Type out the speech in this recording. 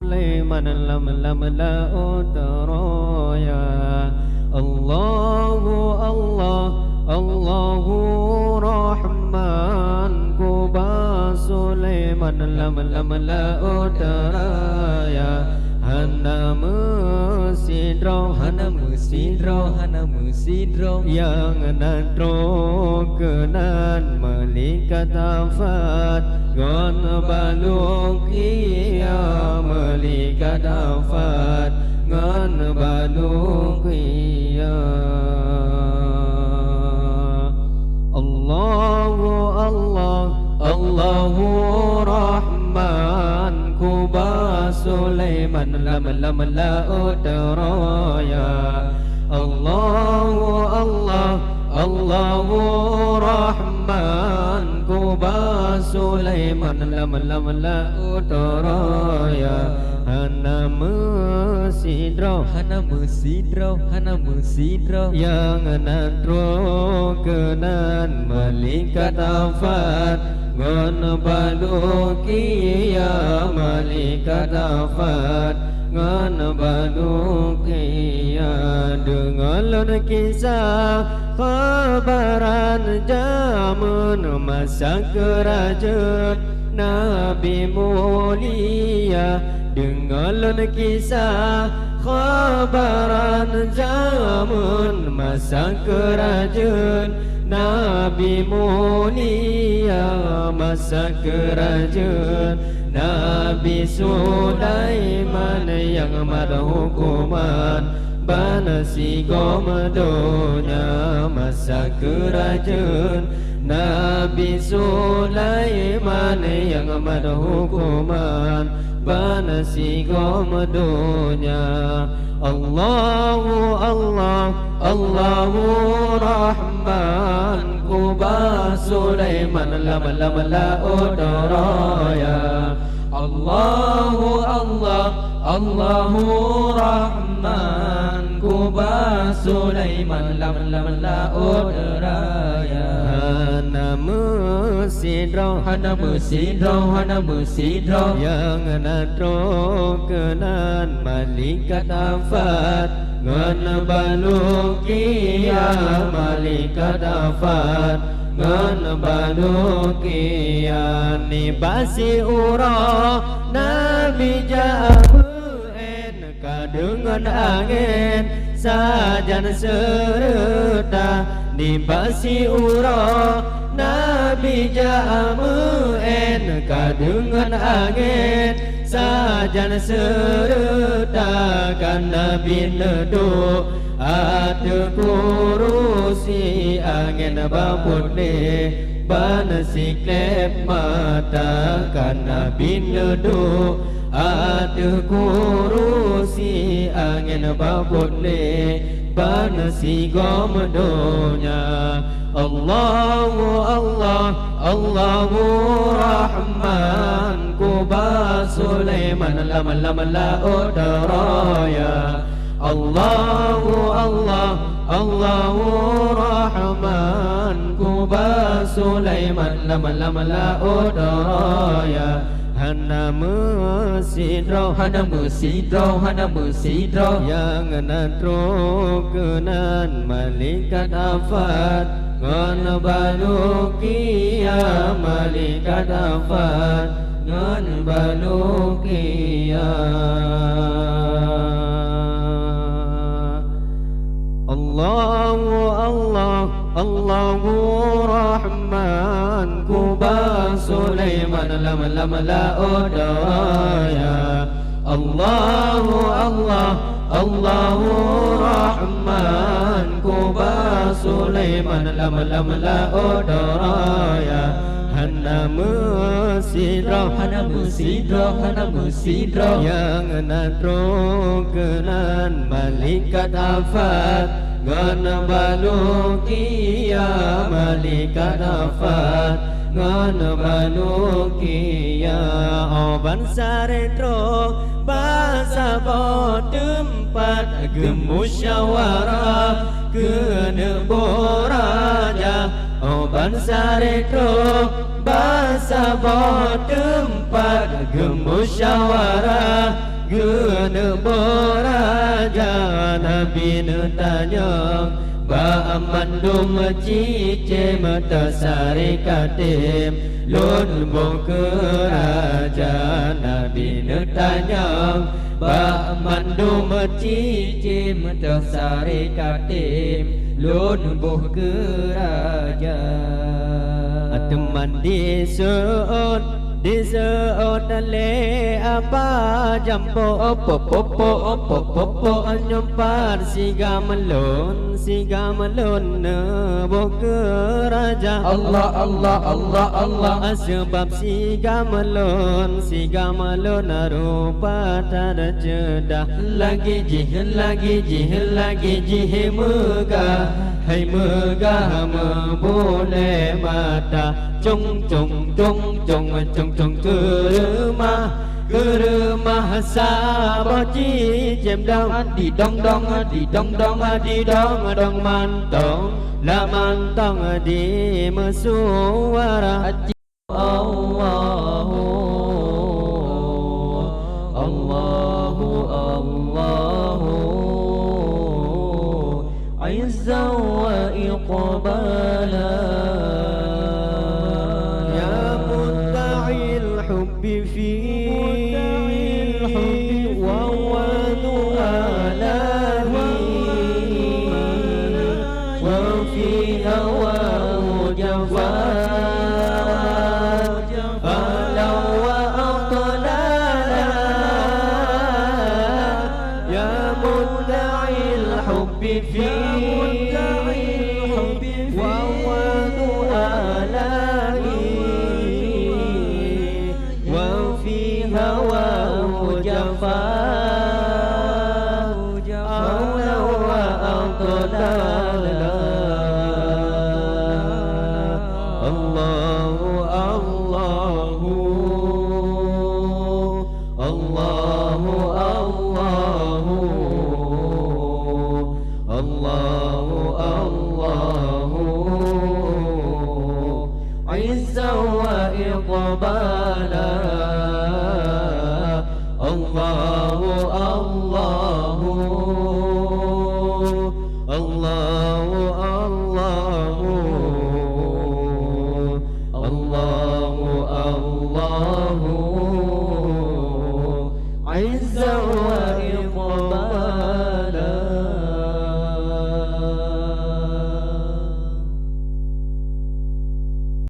Sulaiman lam la utraya Allahu Allah Allahu Rahman Kuba Sulaiman lam la utraya Hana mesidro yang natro kenan melikat afat gon baluk ia melikat afat gon baluk ia Allahu Allah Allahu Rahman Kuba Sulaiman lam la utraya Allahu Allah Allahu Rahman Kuba Sulaiman lam la utraya Hana mesidro yang natro kenan melikat afat gon baluk ia melikat afat gon baluk ia dengar kisah kabaran zaman masa kerajaan Nabi mulia dengar kisah kabaran zaman masa kerajaan Nabi mulia masa kerajaan Nabi Sulaiman yang ada hukuman Banasi gomedonya masa kerajaan Nabi Sulaiman yang ada hukuman Banasi gomedonya Allahu Allah Allahu Rahman Kuba Sulaiman lam la utraya Allahu Allah Allahu Rahman Kuba Sulaiman lam la utraya Hana mesidro yang natro kenan malikat afat ngan baluk ia malikat afat ngan baluk ia ni basi ura nabi ja'en kadungan angin sajan serta ni basi ura nabi ja'en kadungan angin sajan serta kan nabi ledu atu kurusi angin babut ni banasi klep mata kan nabi ledu atu kurusi angin babut ni banasi gomedonya Allahu Allah Allahu Rahman Kuba Sulaiman lam la utraya Allahu Allah Allahu Rahman Kuba Sulaiman lam la utraya Hana mesidro yang natro kenan malikat afat ngan baluk ia malikat afat ngan baluk ia Allahu Allah Allahu Rahman Kuba Sulaiman lam la utraya Allahu Allah Allahu Rahman Kuba Sulaiman lam la utraya Hana mesidro yang natro kenan malikat afat ngan baluk ia malikat afat ngan baluk ia oban saretro basa bot tempat gemusyawarah kena boraja oban saretro basa bot tempat gemusyawarah Raja Nabi tanya Ba'amandum cice metasari katim Lun ke Raja Nabi tanya Ba'amandum cice metasari katim Lun ke Raja Teman di seot le apa jampo opo nyempar siga melon boke raja Allah sebab siga melon rupa tada cedah lagi jih megah hai megah boleh mata cung ke rumah sabaji jem dong di dong mantong la mantong di mesuara Allahu izza wa iqbala Allah